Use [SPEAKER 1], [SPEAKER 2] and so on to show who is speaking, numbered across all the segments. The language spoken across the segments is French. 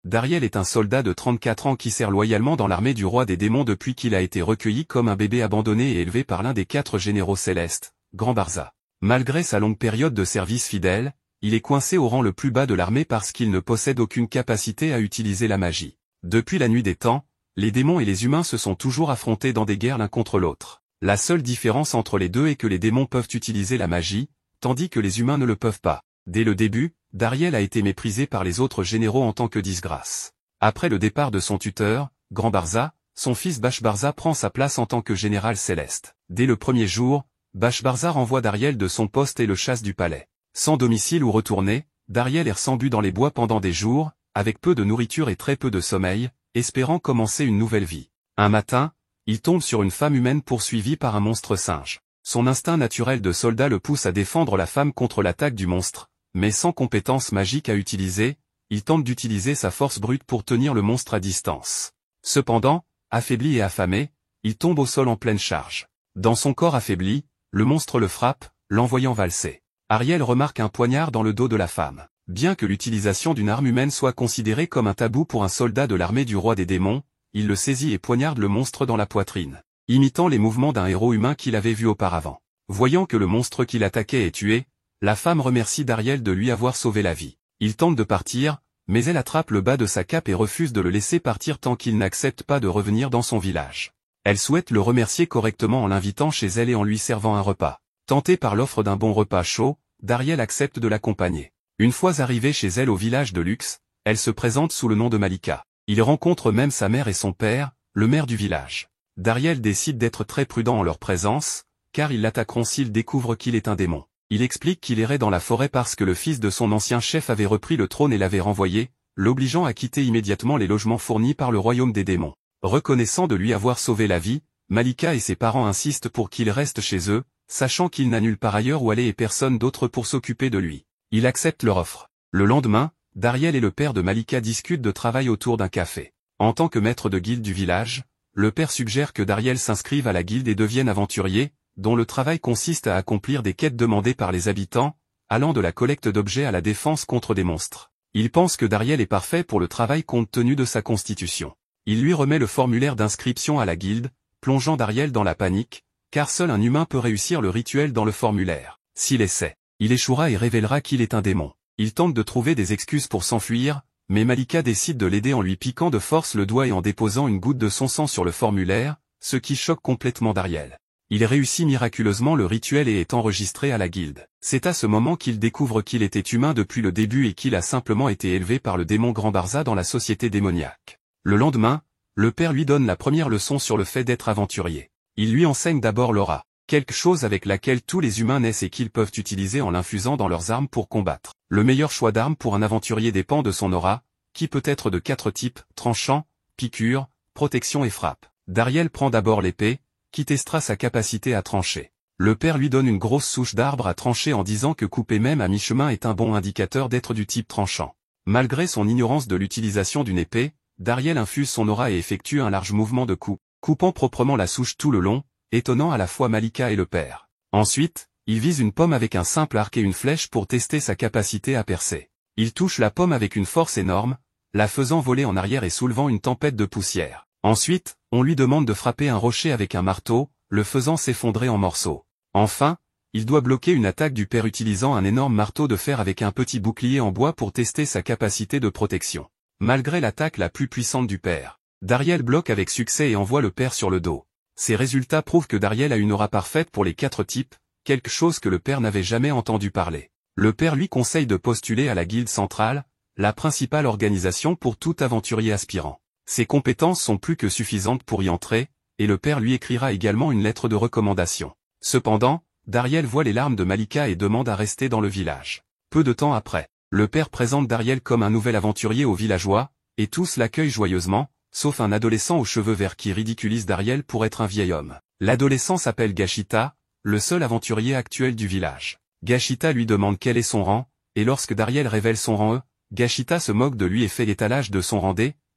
[SPEAKER 1] Dariel est un soldat de 34 ans qui sert loyalement dans l'armée du roi des démons depuis qu'il a été recueilli comme un bébé abandonné et élevé par l'un des 4 généraux célestes, Grand Barza. Malgré sa longue période de service fidèle, il est coincé au rang le plus bas de l'armée parce qu'il ne possède aucune capacité à utiliser la magie. Depuis la nuit des temps, les démons et les humains se sont toujours affrontés dans des guerres l'un contre l'autre. La seule différence entre les deux est que les démons peuvent utiliser la magie, tandis que les humains ne le peuvent pas. Dès le début, Dariel a été méprisé par les autres généraux en tant que disgrâce. Après le départ de son tuteur, Grand Barza, son fils Bashbarza prend sa place en tant que général céleste. Dès le premier jour, Bashbarza renvoie Dariel de son poste et le chasse du palais. Sans domicile où retourner, Dariel erre sans but dans les bois pendant des jours, avec peu de nourriture et très peu de sommeil, espérant commencer une nouvelle vie. Un matin, il tombe sur une femme humaine poursuivie par un monstre singe. Son instinct naturel de soldat le pousse à défendre la femme contre l'attaque du monstre, mais sans compétence magique à utiliser, il tente d'utiliser sa force brute pour tenir le monstre à distance. Cependant, affaibli et affamé, il tombe au sol en pleine charge. Dans son corps affaibli, le monstre le frappe, l'envoyant valser. Ariel remarque un poignard dans le dos de la femme. Bien que l'utilisation d'une arme humaine soit considérée comme un tabou pour un soldat de l'armée du roi des démons, il le saisit et poignarde le monstre dans la poitrine, imitant les mouvements d'un héros humain qu'il avait vu auparavant. Voyant que le monstre qui l'attaquait est tué, la femme remercie Dariel de lui avoir sauvé la vie. Il tente de partir, mais elle attrape le bas de sa cape et refuse de le laisser partir tant qu'il n'accepte pas de revenir dans son village. Elle souhaite le remercier correctement en l'invitant chez elle et en lui servant un repas. Tenté par l'offre d'un bon repas chaud, Dariel accepte de l'accompagner. Une fois arrivé chez elle au village de Lux, elle se présente sous le nom de Malika. Il rencontre même sa mère et son père, le maire du village. Dariel décide d'être très prudent en leur présence, car ils l'attaqueront s'ils découvrent qu'il est un démon. Il explique qu'il errait dans la forêt parce que le fils de son ancien chef avait repris le trône et l'avait renvoyé, l'obligeant à quitter immédiatement les logements fournis par le royaume des démons. Reconnaissant de lui avoir sauvé la vie, Malika et ses parents insistent pour qu'il reste chez eux, sachant qu'il n'a nulle part ailleurs où aller et personne d'autre pour s'occuper de lui. Il accepte leur offre. Le lendemain, Dariel et le père de Malika discutent de travail autour d'un café. En tant que maître de guilde du village, le père suggère que Dariel s'inscrive à la guilde et devienne aventurier, dont le travail consiste à accomplir des quêtes demandées par les habitants, allant de la collecte d'objets à la défense contre des monstres. Il pense que Dariel est parfait pour le travail compte tenu de sa constitution. Il lui remet le formulaire d'inscription à la guilde, plongeant Dariel dans la panique, car seul un humain peut réussir le rituel dans le formulaire. S'il essaie, il échouera et révélera qu'il est un démon. Il tente de trouver des excuses pour s'enfuir, mais Malika décide de l'aider en lui piquant de force le doigt et en déposant une goutte de son sang sur le formulaire, ce qui choque complètement Dariel. Il réussit miraculeusement le rituel et est enregistré à la guilde. C'est à ce moment qu'il découvre qu'il était humain depuis le début et qu'il a simplement été élevé par le démon Grand Barza dans la société démoniaque. Le lendemain, le père lui donne la première leçon sur le fait d'être aventurier. Il lui enseigne d'abord l'aura, quelque chose avec laquelle tous les humains naissent et qu'ils peuvent utiliser en l'infusant dans leurs armes pour combattre. Le meilleur choix d'armes pour un aventurier dépend de son aura, qui peut être de 4 types, tranchant, piqûre, protection et frappe. Dariel prend d'abord l'épée, qui testera sa capacité à trancher. Le père lui donne une grosse souche d'arbre à trancher en disant que couper même à mi-chemin est un bon indicateur d'être du type tranchant. Malgré son ignorance de l'utilisation d'une épée, Dariel infuse son aura et effectue un large mouvement de coupe, coupant proprement la souche tout le long, étonnant à la fois Malika et le père. Ensuite, il vise une pomme avec un simple arc et une flèche pour tester sa capacité à percer. Il touche la pomme avec une force énorme, la faisant voler en arrière et soulevant une tempête de poussière. Ensuite, on lui demande de frapper un rocher avec un marteau, le faisant s'effondrer en morceaux. Enfin, il doit bloquer une attaque du père utilisant un énorme marteau de fer avec un petit bouclier en bois pour tester sa capacité de protection. Malgré l'attaque la plus puissante du père, Dariel bloque avec succès et envoie le père sur le dos. Ces résultats prouvent que Dariel a une aura parfaite pour les 4 types, quelque chose que le père n'avait jamais entendu parler. Le père lui conseille de postuler à la guilde centrale, la principale organisation pour tout aventurier aspirant. Ses compétences sont plus que suffisantes pour y entrer, et le père lui écrira également une lettre de recommandation. Cependant, Dariel voit les larmes de Malika et demande à rester dans le village. Peu de temps après, le père présente Dariel comme un nouvel aventurier aux villageois, et tous l'accueillent joyeusement, sauf un adolescent aux cheveux verts qui ridiculise Dariel pour être un vieil homme. L'adolescent s'appelle Gashita, le seul aventurier actuel du village. Gashita lui demande quel est son rang, et lorsque Dariel révèle son rang Gashita se moque de lui et fait l'étalage de son rang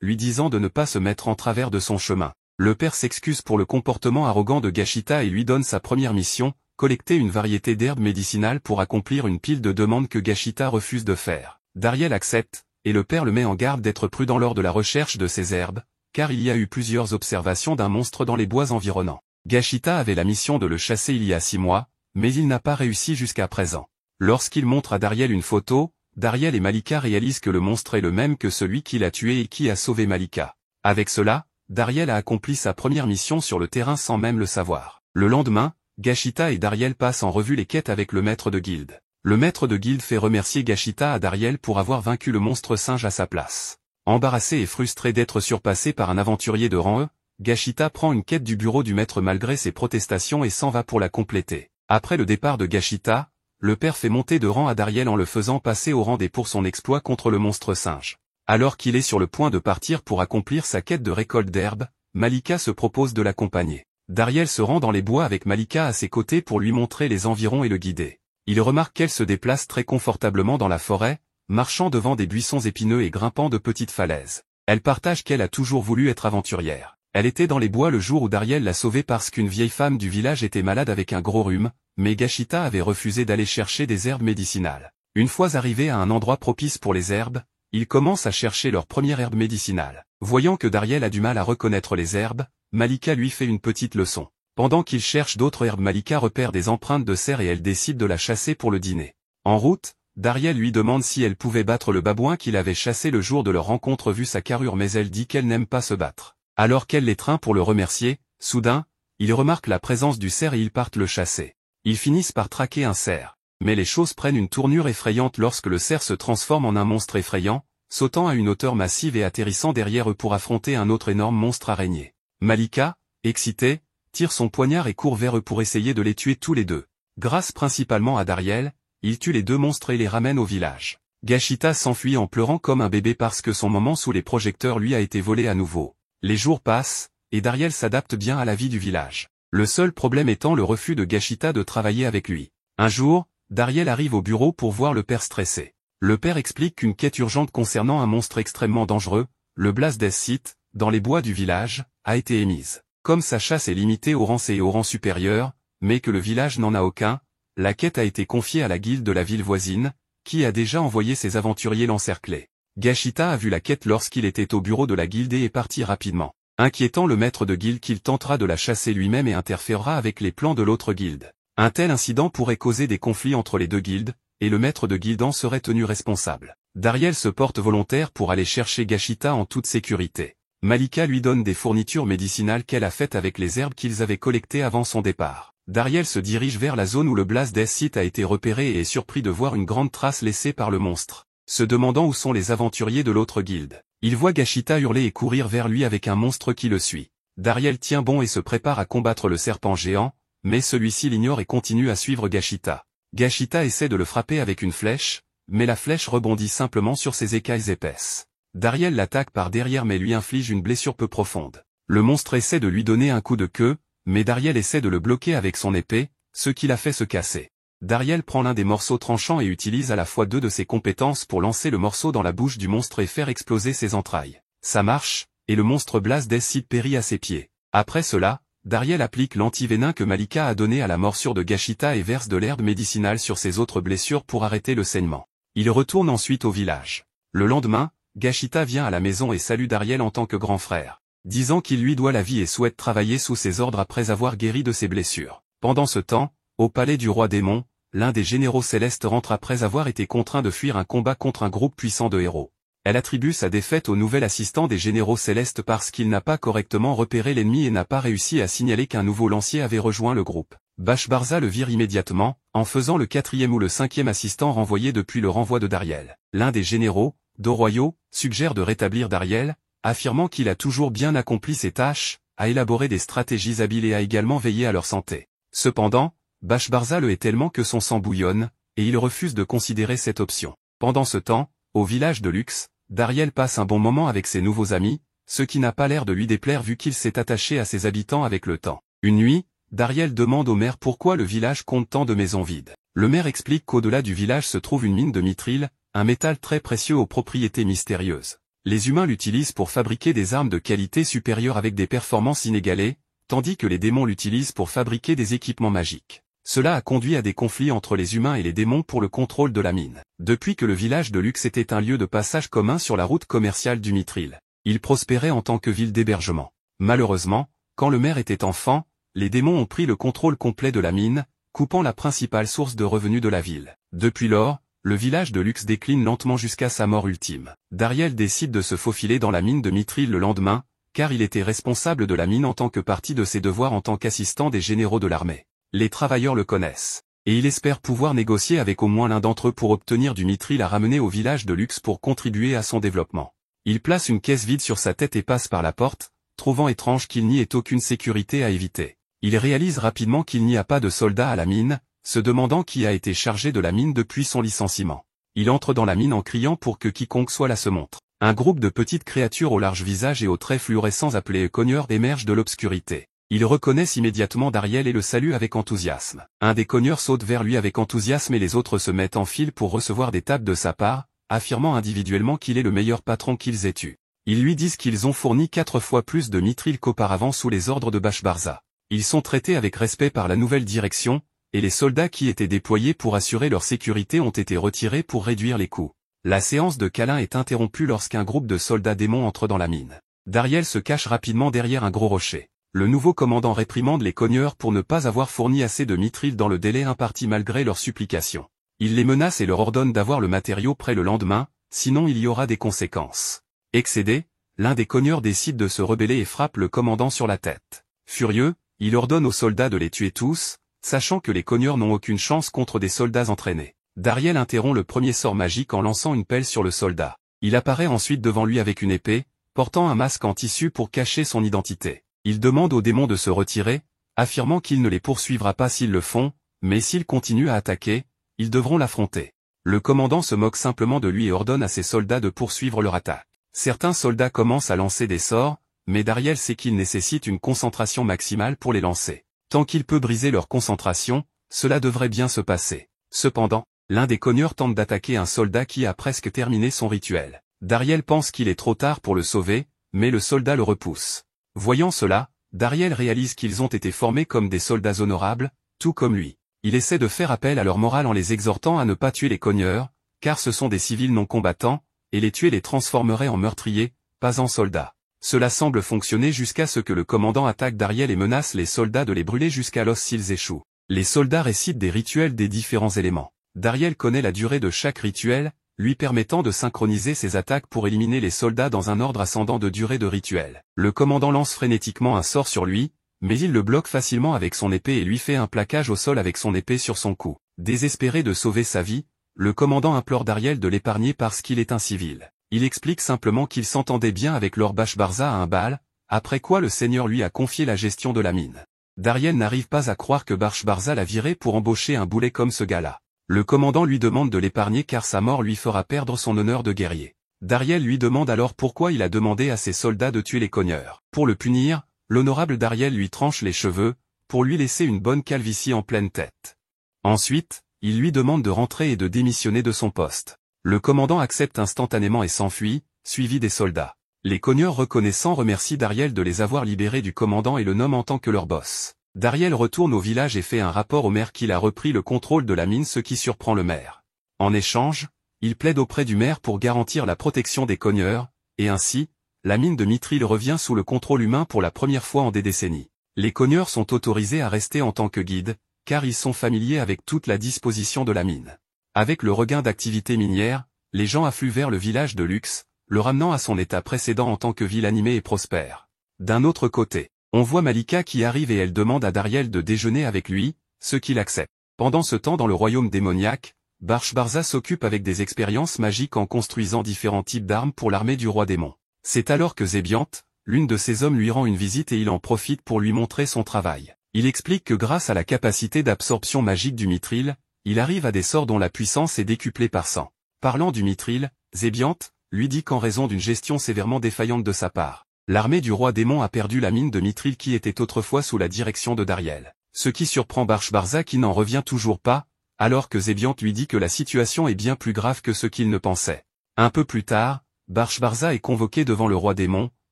[SPEAKER 1] lui disant de ne pas se mettre en travers de son chemin. Le père s'excuse pour le comportement arrogant de Gashita et lui donne sa première mission, collecter une variété d'herbes médicinales pour accomplir une pile de demandes que Gashita refuse de faire. Dariel accepte, et le père le met en garde d'être prudent lors de la recherche de ces herbes, car il y a eu plusieurs observations d'un monstre dans les bois environnants. Gashita avait la mission de le chasser il y a 6 mois, mais il n'a pas réussi jusqu'à présent. Lorsqu'il montre à Dariel une photo, Dariel et Malika réalisent que le monstre est le même que celui qui l'a tué et qui a sauvé Malika. Avec cela, Dariel a accompli sa première mission sur le terrain sans même le savoir. Le lendemain, Gashita et Dariel passent en revue les quêtes avec le maître de guilde. Le maître de guilde fait remercier Gashita à Dariel pour avoir vaincu le monstre singe à sa place. Embarrassé et frustré d'être surpassé par un aventurier de rang E, Gashita prend une quête du bureau du maître malgré ses protestations et s'en va pour la compléter. Après le départ de Gashita, le père fait monter de rang à Dariel en le faisant passer au rang D pour son exploit contre le monstre singe. Alors qu'il est sur le point de partir pour accomplir sa quête de récolte d'herbes, Malika se propose de l'accompagner. Dariel se rend dans les bois avec Malika à ses côtés pour lui montrer les environs et le guider. Il remarque qu'elle se déplace très confortablement dans la forêt, marchant devant des buissons épineux et grimpant de petites falaises. Elle partage qu'elle a toujours voulu être aventurière. Elle était dans les bois le jour où Dariel l'a sauvée parce qu'une vieille femme du village était malade avec un gros rhume, mais Gashita avait refusé d'aller chercher des herbes médicinales. Une fois arrivés à un endroit propice pour les herbes, ils commencent à chercher leur première herbe médicinale. Voyant que Dariel a du mal à reconnaître les herbes, Malika lui fait une petite leçon. Pendant qu'ils cherchent d'autres herbes, Malika repère des empreintes de cerf et elle décide de la chasser pour le dîner. En route, Dariel lui demande si elle pouvait battre le babouin qu'il avait chassé le jour de leur rencontre vu sa carrure, mais elle dit qu'elle n'aime pas se battre. Alors qu'elle l'étreint pour le remercier, soudain, il remarque la présence du cerf et ils partent le chasser. Ils finissent par traquer un cerf. Mais les choses prennent une tournure effrayante lorsque le cerf se transforme en un monstre effrayant, sautant à une hauteur massive et atterrissant derrière eux pour affronter un autre énorme monstre araignée. Malika, excitée, tire son poignard et court vers eux pour essayer de les tuer tous les deux. Grâce principalement à Dariel, il tue les deux monstres et les ramène au village. Gashita s'enfuit en pleurant comme un bébé parce que son moment sous les projecteurs lui a été volé à nouveau. Les jours passent, et Dariel s'adapte bien à la vie du village. Le seul problème étant le refus de Gashita de travailler avec lui. Un jour, Dariel arrive au bureau pour voir le père stressé. Le père explique qu'une quête urgente concernant un monstre extrêmement dangereux, le Blast Death Sith, dans les bois du village, a été émise. Comme sa chasse est limitée au rang C et au rang supérieur, mais que le village n'en a aucun, la quête a été confiée à la guilde de la ville voisine, qui a déjà envoyé ses aventuriers l'encercler. Gashita a vu la quête lorsqu'il était au bureau de la guilde et est parti rapidement, inquiétant le maître de guilde qu'il tentera de la chasser lui-même et interférera avec les plans de l'autre guilde. Un tel incident pourrait causer des conflits entre les deux guildes, et le maître de guilde en serait tenu responsable. Dariel se porte volontaire pour aller chercher Gashita en toute sécurité. Malika lui donne des fournitures médicinales qu'elle a faites avec les herbes qu'ils avaient collectées avant son départ. Dariel se dirige vers la zone où le Blast Death Sith a été repéré et est surpris de voir une grande trace laissée par le monstre. Se demandant où sont les aventuriers de l'autre guilde, il voit Gashita hurler et courir vers lui avec un monstre qui le suit. Dariel tient bon et se prépare à combattre le serpent géant, mais celui-ci l'ignore et continue à suivre Gashita. Gashita essaie de le frapper avec une flèche, mais la flèche rebondit simplement sur ses écailles épaisses. Dariel l'attaque par derrière mais lui inflige une blessure peu profonde. Le monstre essaie de lui donner un coup de queue, mais Dariel essaie de le bloquer avec son épée, ce qui l'a fait se casser. Dariel prend l'un des morceaux tranchants et utilise à la fois deux de ses compétences pour lancer le morceau dans la bouche du monstre et faire exploser ses entrailles. Ça marche, et le monstre Blast Death Sith périt à ses pieds. Après cela, Dariel applique l'antivénin que Malika a donné à la morsure de Gashita et verse de l'herbe médicinale sur ses autres blessures pour arrêter le saignement. Il retourne ensuite au village. Le lendemain, Gashita vient à la maison et salue Dariel en tant que grand frère, disant qu'il lui doit la vie et souhaite travailler sous ses ordres après avoir guéri de ses blessures. Pendant ce temps, au palais du roi démon, l'un des généraux célestes rentre après avoir été contraint de fuir un combat contre un groupe puissant de héros. Elle attribue sa défaite au nouvel assistant des généraux célestes parce qu'il n'a pas correctement repéré l'ennemi et n'a pas réussi à signaler qu'un nouveau lancier avait rejoint le groupe. Bashbarza le vire immédiatement, en faisant le 4e ou le 5e assistant renvoyé depuis le renvoi de Dariel. L'un des généraux, Doroyo, suggère de rétablir Dariel, affirmant qu'il a toujours bien accompli ses tâches, a élaboré des stratégies habiles et a également veillé à leur santé. Cependant, Bashbarza le est tellement que son sang bouillonne, et il refuse de considérer cette option. Pendant ce temps, au village de Lux, Dariel passe un bon moment avec ses nouveaux amis, ce qui n'a pas l'air de lui déplaire vu qu'il s'est attaché à ses habitants avec le temps. Une nuit, Dariel demande au maire pourquoi le village compte tant de maisons vides. Le maire explique qu'au-delà du village se trouve une mine de mithril, un métal très précieux aux propriétés mystérieuses. Les humains l'utilisent pour fabriquer des armes de qualité supérieure avec des performances inégalées, tandis que les démons l'utilisent pour fabriquer des équipements magiques. Cela a conduit à des conflits entre les humains et les démons pour le contrôle de la mine. Depuis que le village de Lux était un lieu de passage commun sur la route commerciale du Mithril, il prospérait en tant que ville d'hébergement. Malheureusement, quand le maire était enfant, les démons ont pris le contrôle complet de la mine, coupant la principale source de revenus de la ville. Depuis lors, le village de Lux décline lentement jusqu'à sa mort ultime. Dariel décide de se faufiler dans la mine de Mithril le lendemain, car il était responsable de la mine en tant que partie de ses devoirs en tant qu'assistant des généraux de l'armée. Les travailleurs le connaissent, et il espère pouvoir négocier avec au moins l'un d'entre eux pour obtenir du Mithril à ramener au village de Lux pour contribuer à son développement. Il place une caisse vide sur sa tête et passe par la porte, trouvant étrange qu'il n'y ait aucune sécurité à éviter. Il réalise rapidement qu'il n'y a pas de soldats à la mine, se demandant qui a été chargé de la mine depuis son licenciement. Il entre dans la mine en criant pour que quiconque soit là se montre. Un groupe de petites créatures au large visage et aux traits fluorescents appelés cogneurs émerge de l'obscurité. Ils reconnaissent immédiatement Dariel et le saluent avec enthousiasme. Un des cogneurs saute vers lui avec enthousiasme et les autres se mettent en file pour recevoir des tapes de sa part, affirmant individuellement qu'il est le meilleur patron qu'ils aient eu. Ils lui disent qu'ils ont fourni 4 fois plus de Mithril qu'auparavant sous les ordres de Bashbarza. Ils sont traités avec respect par la nouvelle direction, et les soldats qui étaient déployés pour assurer leur sécurité ont été retirés pour réduire les coûts. La séance de câlins est interrompue lorsqu'un groupe de soldats démons entre dans la mine. Dariel se cache rapidement derrière un gros rocher. Le nouveau commandant réprimande les cogneurs pour ne pas avoir fourni assez de Mithril dans le délai imparti malgré leurs supplications. Il les menace et leur ordonne d'avoir le matériau prêt le lendemain, sinon il y aura des conséquences. Excédé, l'un des cogneurs décide de se rebeller et frappe le commandant sur la tête. Furieux, il ordonne aux soldats de les tuer tous, sachant que les cogneurs n'ont aucune chance contre des soldats entraînés. Dariel interrompt le premier sort magique en lançant une pelle sur le soldat. Il apparaît ensuite devant lui avec une épée, portant un masque en tissu pour cacher son identité. Il demande aux démons de se retirer, affirmant qu'il ne les poursuivra pas s'ils le font, mais s'ils continuent à attaquer, ils devront l'affronter. Le commandant se moque simplement de lui et ordonne à ses soldats de poursuivre leur attaque. Certains soldats commencent à lancer des sorts, mais Dariel sait qu'il nécessite une concentration maximale pour les lancer. Tant qu'il peut briser leur concentration, cela devrait bien se passer. Cependant, l'un des cogneurs tente d'attaquer un soldat qui a presque terminé son rituel. Dariel pense qu'il est trop tard pour le sauver, mais le soldat le repousse. Voyant cela, Dariel réalise qu'ils ont été formés comme des soldats honorables, tout comme lui. Il essaie de faire appel à leur morale en les exhortant à ne pas tuer les cogneurs, car ce sont des civils non combattants, et les tuer les transformerait en meurtriers, pas en soldats. Cela semble fonctionner jusqu'à ce que le commandant attaque Dariel et menace les soldats de les brûler jusqu'à l'os s'ils échouent. Les soldats récitent des rituels des différents éléments. Dariel connaît la durée de chaque rituel, lui permettant de synchroniser ses attaques pour éliminer les soldats dans un ordre ascendant de durée de rituel. Le commandant lance frénétiquement un sort sur lui, mais il le bloque facilement avec son épée et lui fait un plaquage au sol avec son épée sur son cou. Désespéré de sauver sa vie, le commandant implore Dariel de l'épargner parce qu'il est un civil. Il explique simplement qu'il s'entendait bien avec Lord Bashbarza à un bal, après quoi le seigneur lui a confié la gestion de la mine. Dariel n'arrive pas à croire que Bashbarza l'a viré pour embaucher un boulet comme ce gars-là. Le commandant lui demande de l'épargner car sa mort lui fera perdre son honneur de guerrier. Dariel lui demande alors pourquoi il a demandé à ses soldats de tuer les cogneurs. Pour le punir, l'honorable Dariel lui tranche les cheveux, pour lui laisser une bonne calvitie en pleine tête. Ensuite, il lui demande de rentrer et de démissionner de son poste. Le commandant accepte instantanément et s'enfuit, suivi des soldats. Les cogneurs reconnaissants remercient Dariel de les avoir libérés du commandant et le nomment en tant que leur boss. Dariel retourne au village et fait un rapport au maire qu'il a repris le contrôle de la mine, ce qui surprend le maire. En échange, il plaide auprès du maire pour garantir la protection des cogneurs, et ainsi, la mine de Mithril revient sous le contrôle humain pour la première fois en des décennies. Les cogneurs sont autorisés à rester en tant que guides, car ils sont familiers avec toute la disposition de la mine. Avec le regain d'activité minière, les gens affluent vers le village de Lux, le ramenant à son état précédent en tant que ville animée et prospère. D'un autre côté, on voit Malika qui arrive et elle demande à Dariel de déjeuner avec lui, ce qu'il accepte. Pendant ce temps dans le royaume démoniaque, Bashbarza s'occupe avec des expériences magiques en construisant différents types d'armes pour l'armée du roi démon. C'est alors que Zébiante, l'une de ses hommes lui rend une visite et il en profite pour lui montrer son travail. Il explique que grâce à la capacité d'absorption magique du Mithril, il arrive à des sorts dont la puissance est décuplée par 100. Parlant du Mithril, Zébiante lui dit qu'en raison d'une gestion sévèrement défaillante de sa part, l'armée du roi démon a perdu la mine de Mithril qui était autrefois sous la direction de Dariel. Ce qui surprend Bashbarza qui n'en revient toujours pas, alors que Zébiante lui dit que la situation est bien plus grave que ce qu'il ne pensait. Un peu plus tard, Bashbarza est convoqué devant le roi démon,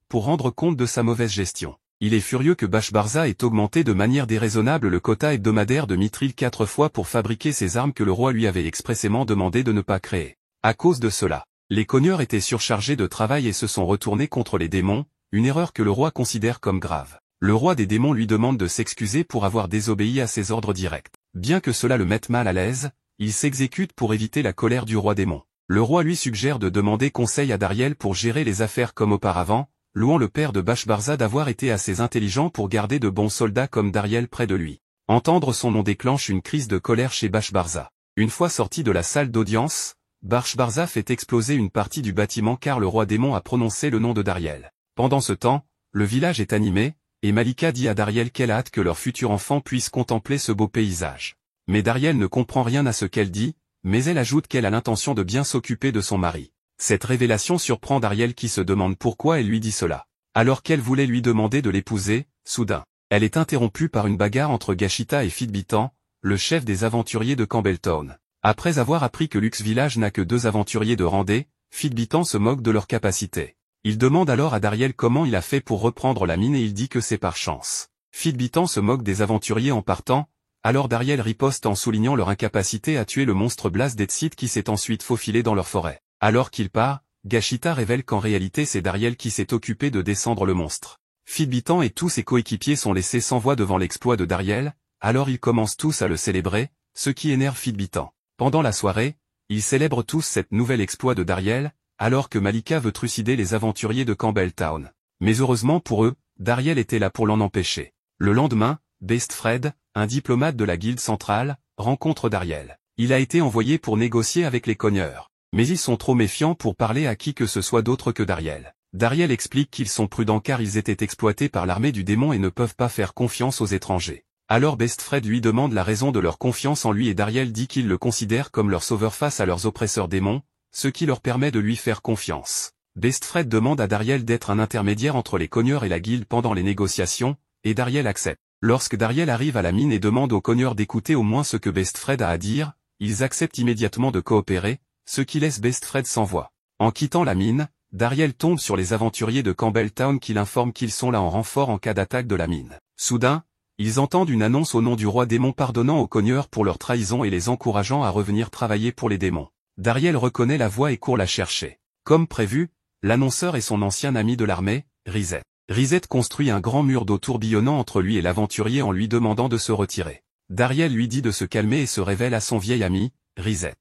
[SPEAKER 1] pour rendre compte de sa mauvaise gestion. Il est furieux que Bashbarza ait augmenté de manière déraisonnable le quota hebdomadaire de mithril 4 fois pour fabriquer ces armes que le roi lui avait expressément demandé de ne pas créer. À cause de cela, les cogneurs étaient surchargés de travail et se sont retournés contre les démons, une erreur que le roi considère comme grave. Le roi des démons lui demande de s'excuser pour avoir désobéi à ses ordres directs. Bien que cela le mette mal à l'aise, il s'exécute pour éviter la colère du roi démon. Le roi lui suggère de demander conseil à Dariel pour gérer les affaires comme auparavant, louant le père de Bashbarza d'avoir été assez intelligent pour garder de bons soldats comme Dariel près de lui. Entendre son nom déclenche une crise de colère chez Bashbarza. Une fois sorti de la salle d'audience, Bashbarza fait exploser une partie du bâtiment car le roi démon a prononcé le nom de Dariel. Pendant ce temps, le village est animé, et Malika dit à Dariel qu'elle a hâte que leur futur enfant puisse contempler ce beau paysage. Mais Dariel ne comprend rien à ce qu'elle dit, mais elle ajoute qu'elle a l'intention de bien s'occuper de son mari. Cette révélation surprend Dariel qui se demande pourquoi elle lui dit cela. Alors qu'elle voulait lui demander de l'épouser, soudain, elle est interrompue par une bagarre entre Gashita et Fitbitan, le chef des aventuriers de Campbelltown. Après avoir appris que Lux Village n'a que 2 aventuriers de Randé, Fitbitan se moque de leur capacité. Il demande alors à Dariel comment il a fait pour reprendre la mine et il dit que c'est par chance. Fitbitan se moque des aventuriers en partant, alors Dariel riposte en soulignant leur incapacité à tuer le monstre Blas Detsit qui s'est ensuite faufilé dans leur forêt. Alors qu'il part, Gashita révèle qu'en réalité c'est Dariel qui s'est occupé de descendre le monstre. Fitbitan et tous ses coéquipiers sont laissés sans voix devant l'exploit de Dariel, alors ils commencent tous à le célébrer, ce qui énerve Fitbitan. Pendant la soirée, ils célèbrent tous cette nouvelle exploit de Dariel, alors que Malika veut trucider les aventuriers de Campbelltown. Mais heureusement pour eux, Dariel était là pour l'en empêcher. Le lendemain, Bestfred, un diplomate de la guilde centrale, rencontre Dariel. Il a été envoyé pour négocier avec les cogneurs. Mais ils sont trop méfiants pour parler à qui que ce soit d'autre que Dariel. Dariel explique qu'ils sont prudents car ils étaient exploités par l'armée du démon et ne peuvent pas faire confiance aux étrangers. Alors Bestfred lui demande la raison de leur confiance en lui et Dariel dit qu'ils le considèrent comme leur sauveur face à leurs oppresseurs démons, ce qui leur permet de lui faire confiance. Bestfred demande à Dariel d'être un intermédiaire entre les cogneurs et la guilde pendant les négociations, et Dariel accepte. Lorsque Dariel arrive à la mine et demande aux cogneurs d'écouter au moins ce que Bestfred a à dire, ils acceptent immédiatement de coopérer, ce qui laisse Bestfred sans voix. En quittant la mine, Dariel tombe sur les aventuriers de Campbelltown qui l'informent qu'ils sont là en renfort en cas d'attaque de la mine. Soudain, ils entendent une annonce au nom du roi démon pardonnant aux cogneurs pour leur trahison et les encourageant à revenir travailler pour les démons. Dariel reconnaît la voix et court la chercher. Comme prévu, l'annonceur est son ancien ami de l'armée, Rizet. Rizet construit un grand mur d'eau tourbillonnant entre lui et l'aventurier en lui demandant de se retirer. Dariel lui dit de se calmer et se révèle à son vieil ami, Rizet.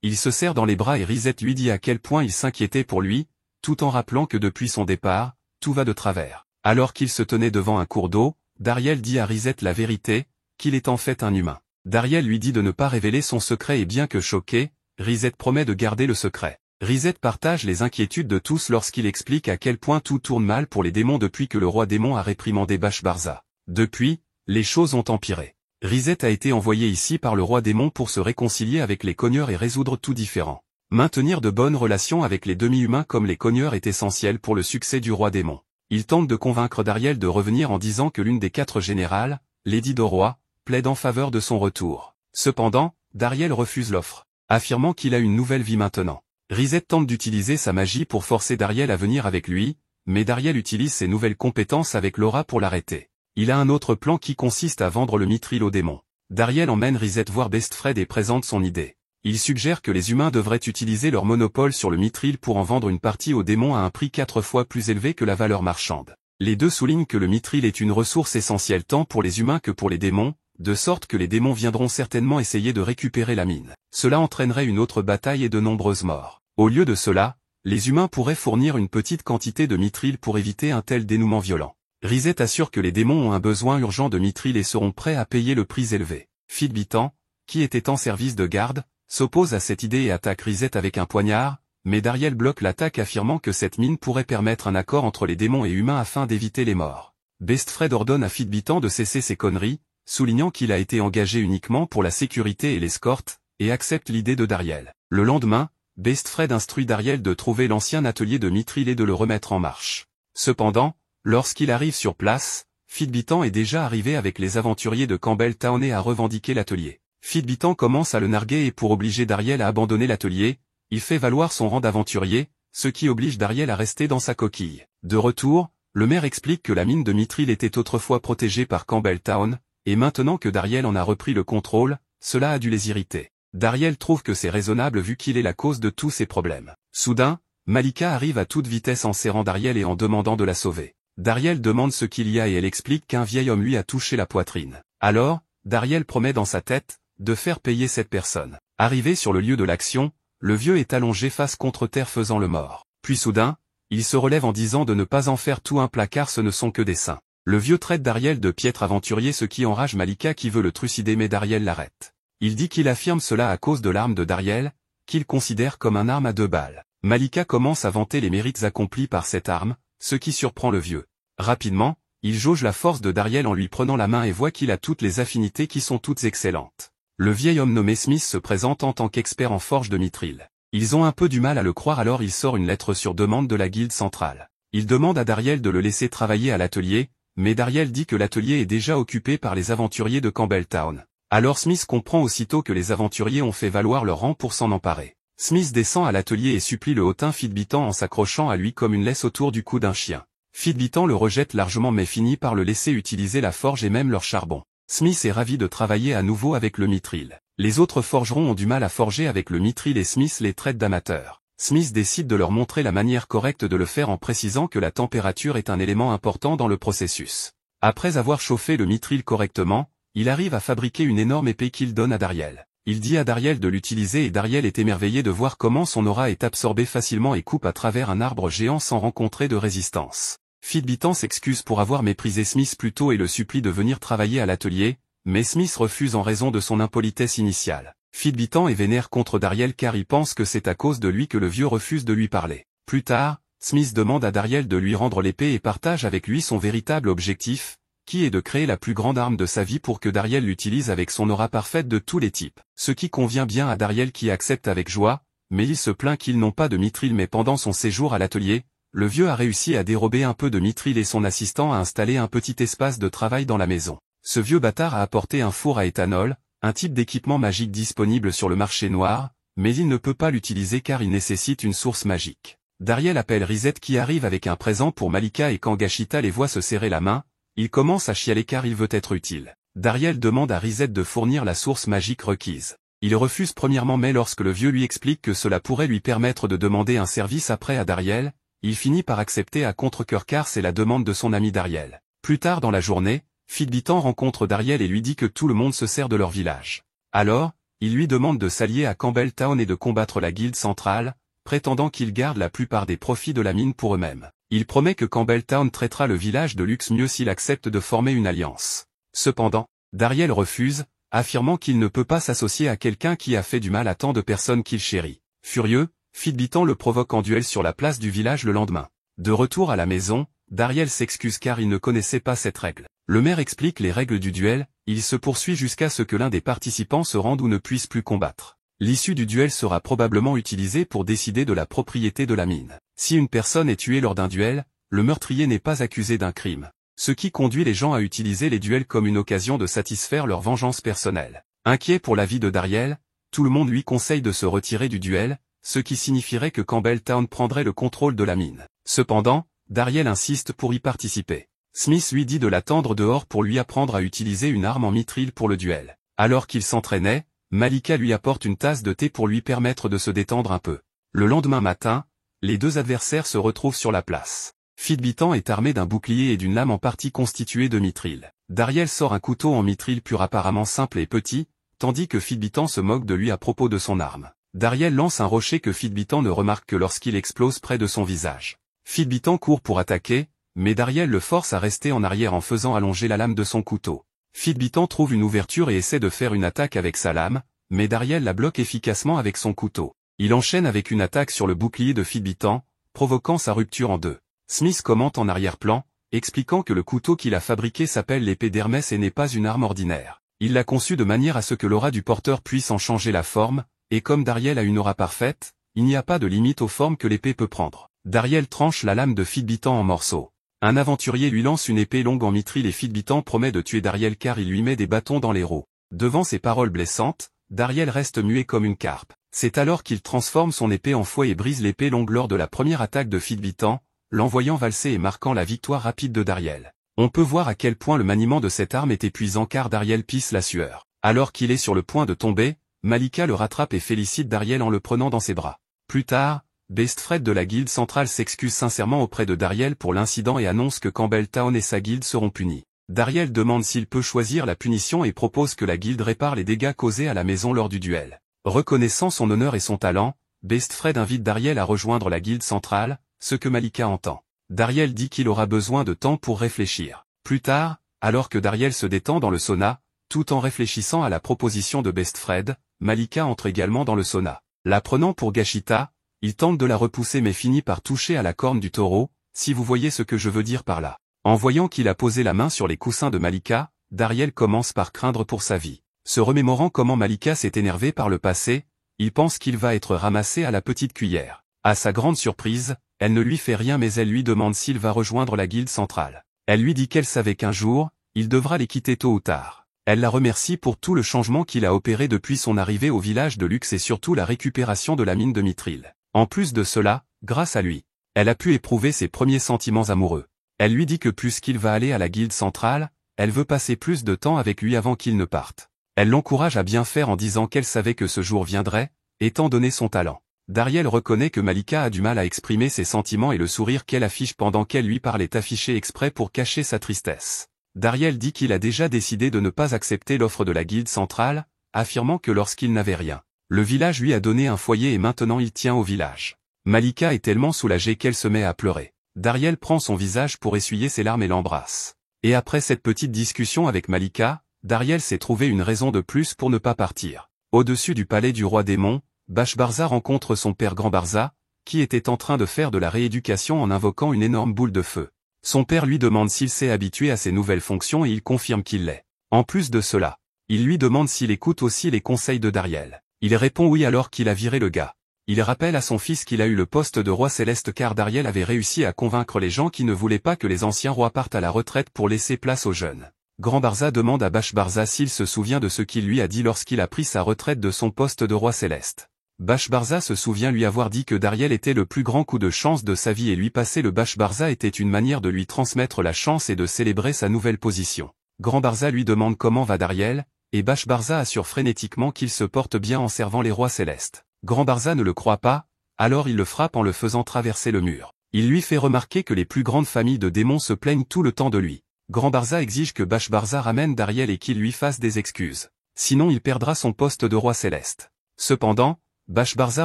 [SPEAKER 1] Il se serre dans les bras et Rizet lui dit à quel point il s'inquiétait pour lui, tout en rappelant que depuis son départ, tout va de travers. Alors qu'il se tenait devant un cours d'eau, Dariel dit à Rizet la vérité, qu'il est en fait un humain. Dariel lui dit de ne pas révéler son secret et bien que choqué, Rizet promet de garder le secret. Rizet partage les inquiétudes de tous lorsqu'il explique à quel point tout tourne mal pour les démons depuis que le roi démon a réprimandé Bashbarza. Depuis, les choses ont empiré. Rizet a été envoyé ici par le roi démon pour se réconcilier avec les cogneurs et résoudre tout différend. Maintenir de bonnes relations avec les demi-humains comme les cogneurs est essentiel pour le succès du roi démon. Il tente de convaincre Dariel de revenir en disant que l'une des 4 générales, Lady Doroy, plaide en faveur de son retour. Cependant, Dariel refuse l'offre, affirmant qu'il a une nouvelle vie maintenant. Rizet tente d'utiliser sa magie pour forcer Dariel à venir avec lui, mais Dariel utilise ses nouvelles compétences avec Laura pour l'arrêter. Il a un autre plan qui consiste à vendre le mithril aux démons. Dariel emmène Rizet voir Bestfred et présente son idée. Il suggère que les humains devraient utiliser leur monopole sur le mithril pour en vendre une partie aux démons à un prix 4 fois plus élevé que la valeur marchande. Les deux soulignent que le mithril est une ressource essentielle tant pour les humains que pour les démons, de sorte que les démons viendront certainement essayer de récupérer la mine. Cela entraînerait une autre bataille et de nombreuses morts. Au lieu de cela, les humains pourraient fournir une petite quantité de mithril pour éviter un tel dénouement violent. Rizet assure que les démons ont un besoin urgent de mithril et seront prêts à payer le prix élevé. Fitbitan, qui était en service de garde, s'oppose à cette idée et attaque Rizet avec un poignard, mais Dariel bloque l'attaque affirmant que cette mine pourrait permettre un accord entre les démons et humains afin d'éviter les morts. Bestfred ordonne à Fitbitan de cesser ses conneries, soulignant qu'il a été engagé uniquement pour la sécurité et l'escorte, et accepte l'idée de Dariel. Le lendemain, Bestfred instruit Dariel de trouver l'ancien atelier de mithril et de le remettre en marche. Cependant, lorsqu'il arrive sur place, Fitbitan est déjà arrivé avec les aventuriers de Campbelltown et a revendiqué l'atelier. Fitbitan commence à le narguer et pour obliger Dariel à abandonner l'atelier, il fait valoir son rang d'aventurier, ce qui oblige Dariel à rester dans sa coquille. De retour, Le maire explique que la mine de Mithril était autrefois protégée par Campbelltown, et maintenant que Dariel en a repris le contrôle, cela a dû les irriter. Dariel trouve que c'est raisonnable vu qu'il est la cause de tous ces problèmes. Soudain, Malika arrive à toute vitesse en serrant Dariel et en demandant de la sauver. Dariel demande ce qu'il y a et elle explique qu'un vieil homme lui a touché la poitrine. Alors, Dariel promet dans sa tête de faire payer cette personne. Arrivé sur le lieu de l'action, le vieux est allongé face contre terre faisant le mort. Puis soudain, il se relève en disant de ne pas en faire tout un plat car ce ne sont que des saints. Le vieux traite Dariel de piètre aventurier ce qui enrage Malika qui veut le trucider mais Dariel l'arrête. Il dit qu'il affirme cela à cause de l'arme de Dariel, qu'il considère comme un arme à 2 balles. Malika commence à vanter les mérites accomplis par cette arme, ce qui surprend le vieux. Rapidement, il jauge la force de Dariel en lui prenant la main et voit qu'il a toutes les affinités qui sont toutes excellentes. Le vieil homme nommé Smith se présente en tant qu'expert en forge de Mithril. Ils ont un peu du mal à le croire alors il sort une lettre sur demande de la guilde centrale. Il demande à Dariel de le laisser travailler à l'atelier, mais Dariel dit que l'atelier est déjà occupé par les aventuriers de Campbelltown. Alors Smith comprend aussitôt que les aventuriers ont fait valoir leur rang pour s'en emparer. Smith descend à l'atelier et supplie le hautain Fitbitan en s'accrochant à lui comme une laisse autour du cou d'un chien. Fitbitan le rejette largement mais finit par le laisser utiliser la forge et même leur charbon. Smith est ravi de travailler à nouveau avec le Mithril. Les autres forgerons ont du mal à forger avec le Mithril et Smith les traite d'amateurs. Smith décide de leur montrer la manière correcte de le faire en précisant que la température est un élément important dans le processus. Après avoir chauffé le Mithril correctement, il arrive à fabriquer une énorme épée qu'il donne à Dariel. Il dit à Dariel de l'utiliser et Dariel est émerveillé de voir comment son aura est absorbée facilement et coupe à travers un arbre géant sans rencontrer de résistance. Fitbitan s'excuse pour avoir méprisé Smith plus tôt et le supplie de venir travailler à l'atelier, mais Smith refuse en raison de son impolitesse initiale. Fitbitan est vénère contre Dariel car il pense que c'est à cause de lui que le vieux refuse de lui parler. Plus tard, Smith demande à Dariel de lui rendre l'épée et partage avec lui son véritable objectif, qui est de créer la plus grande arme de sa vie pour que Dariel l'utilise avec son aura parfaite de tous les types. Ce qui convient bien à Dariel qui accepte avec joie, mais il se plaint qu'ils n'ont pas de Mithril mais pendant son séjour à l'atelier, le vieux a réussi à dérober un peu de Mithril et son assistant a installé un petit espace de travail dans la maison. Ce vieux bâtard a apporté un four à éthanol, un type d'équipement magique disponible sur le marché noir, mais il ne peut pas l'utiliser car il nécessite une source magique. Dariel appelle Risette qui arrive avec un présent pour Malika et quand Gashita les voit se serrer la main, il commence à chialer car il veut être utile. Dariel demande à Risette de fournir la source magique requise. Il refuse premièrement mais lorsque le vieux lui explique que cela pourrait lui permettre de demander un service après à Dariel, il finit par accepter à contre-cœur car c'est la demande de son ami Dariel. Plus tard dans la journée, Fitbitan rencontre Dariel et lui dit que tout le monde se sert de leur village. Alors, il lui demande de s'allier à Campbelltown et de combattre la guilde centrale, prétendant qu'ils gardent la plupart des profits de la mine pour eux-mêmes. Il promet que Campbelltown traitera le village de luxe mieux s'il accepte de former une alliance. Cependant, Dariel refuse, affirmant qu'il ne peut pas s'associer à quelqu'un qui a fait du mal à tant de personnes qu'il chérit. Furieux, Fitbitan le provoque en duel sur la place du village le lendemain. De retour à la maison, Dariel s'excuse car il ne connaissait pas cette règle. Le maire explique les règles du duel, il se poursuit jusqu'à ce que l'un des participants se rende ou ne puisse plus combattre. L'issue du duel sera probablement utilisée pour décider de la propriété de la mine. Si une personne est tuée lors d'un duel, le meurtrier n'est pas accusé d'un crime. Ce qui conduit les gens à utiliser les duels comme une occasion de satisfaire leur vengeance personnelle. Inquiet pour la vie de Dariel, tout le monde lui conseille de se retirer du duel, ce qui signifierait que Campbelltown prendrait le contrôle de la mine. Cependant, Dariel insiste pour y participer. Smith lui dit de l'attendre dehors pour lui apprendre à utiliser une arme en mithril pour le duel. Alors qu'il s'entraînait, Malika lui apporte une tasse de thé pour lui permettre de se détendre un peu. Le lendemain matin, les deux adversaires se retrouvent sur la place. Fitbitan est armé d'un bouclier et d'une lame en partie constituée de mithril. Dariel sort un couteau en mithril pur apparemment simple et petit, tandis que Fitbitan se moque de lui à propos de son arme. Dariel lance un rocher que Fitbitan ne remarque que lorsqu'il explose près de son visage. Fitbitan court pour attaquer, mais Dariel le force à rester en arrière en faisant allonger la lame de son couteau. Fitbitan trouve une ouverture et essaie de faire une attaque avec sa lame, mais Dariel la bloque efficacement avec son couteau. Il enchaîne avec une attaque sur le bouclier de Fitbitan, provoquant sa rupture en deux. Smith commente en arrière-plan, expliquant que le couteau qu'il a fabriqué s'appelle l'épée d'Hermès et n'est pas une arme ordinaire. Il l'a conçu de manière à ce que l'aura du porteur puisse en changer la forme, et comme Dariel a une aura parfaite, il n'y a pas de limite aux formes que l'épée peut prendre. Dariel tranche la lame de Fitbitan en morceaux. Un aventurier lui lance une épée longue en mithril et Fitbitan promet de tuer Dariel car il lui met des bâtons dans les roues. Devant ces paroles blessantes, Dariel reste muet comme une carpe. C'est alors qu'il transforme son épée en fouet et brise l'épée longue lors de la première attaque de Fitbitan, l'envoyant valser et marquant la victoire rapide de Dariel. On peut voir à quel point le maniement de cette arme est épuisant car Dariel pisse la sueur. Alors qu'il est sur le point de tomber, Malika le rattrape et félicite Dariel en le prenant dans ses bras. Plus tard, Best Fred de la guilde centrale s'excuse sincèrement auprès de Dariel pour l'incident et annonce que Campbell Town et sa guilde seront punis. Dariel demande s'il peut choisir la punition et propose que la guilde répare les dégâts causés à la maison lors du duel. Reconnaissant son honneur et son talent, Best Fred invite Dariel à rejoindre la guilde centrale, ce que Malika entend. Dariel dit qu'il aura besoin de temps pour réfléchir. Plus tard, alors que Dariel se détend dans le sauna, tout en réfléchissant à la proposition de Best Fred, Malika entre également dans le sauna. La prenant pour Gashita, il tente de la repousser mais finit par toucher à la corne du taureau, si vous voyez ce que je veux dire par là. En voyant qu'il a posé la main sur les coussins de Malika, Dariel commence par craindre pour sa vie. Se remémorant comment Malika s'est énervée par le passé, il pense qu'il va être ramassé à la petite cuillère. À sa grande surprise, elle ne lui fait rien mais elle lui demande s'il va rejoindre la guilde centrale. Elle lui dit qu'elle savait qu'un jour, il devra les quitter tôt ou tard. Elle la remercie pour tout le changement qu'il a opéré depuis son arrivée au village de Luxe et surtout la récupération de la mine de Mithril. En plus de cela, grâce à lui, elle a pu éprouver ses premiers sentiments amoureux. Elle lui dit que puisqu'il va aller à la guilde centrale, elle veut passer plus de temps avec lui avant qu'il ne parte. Elle l'encourage à bien faire en disant qu'elle savait que ce jour viendrait, étant donné son talent. Dariel reconnaît que Malika a du mal à exprimer ses sentiments et le sourire qu'elle affiche pendant qu'elle lui parle est affiché exprès pour cacher sa tristesse. Dariel dit qu'il a déjà décidé de ne pas accepter l'offre de la guilde centrale, affirmant que lorsqu'il n'avait rien, le village lui a donné un foyer et maintenant il tient au village. Malika est tellement soulagée qu'elle se met à pleurer. Dariel prend son visage pour essuyer ses larmes et l'embrasse. Et après cette petite discussion avec Malika, Dariel s'est trouvé une raison de plus pour ne pas partir. Au-dessus du palais du roi démon, Bashbarza rencontre son père Grand Barza, qui était en train de faire de la rééducation en invoquant une énorme boule de feu. Son père lui demande s'il s'est habitué à ses nouvelles fonctions et il confirme qu'il l'est. En plus de cela, il lui demande s'il écoute aussi les conseils de Dariel. Il répond oui alors qu'il a viré le gars. Il rappelle à son fils qu'il a eu le poste de roi céleste car Dariel avait réussi à convaincre les gens qui ne voulaient pas que les anciens rois partent à la retraite pour laisser place aux jeunes. Grand Barza demande à Bashbarza s'il se souvient de ce qu'il lui a dit lorsqu'il a pris sa retraite de son poste de roi céleste. Bashbarza se souvient lui avoir dit que Dariel était le plus grand coup de chance de sa vie et lui passer le Bashbarza était une manière de lui transmettre la chance et de célébrer sa nouvelle position. Grand Barza lui demande comment va Dariel, et Bashbarza assure frénétiquement qu'il se porte bien en servant les rois célestes. Grand Barza ne le croit pas, alors il le frappe en le faisant traverser le mur. Il lui fait remarquer que les plus grandes familles de démons se plaignent tout le temps de lui. Grand Barza exige que Bashbarza ramène Dariel et qu'il lui fasse des excuses. Sinon il perdra son poste de roi céleste. Cependant, Bashbarza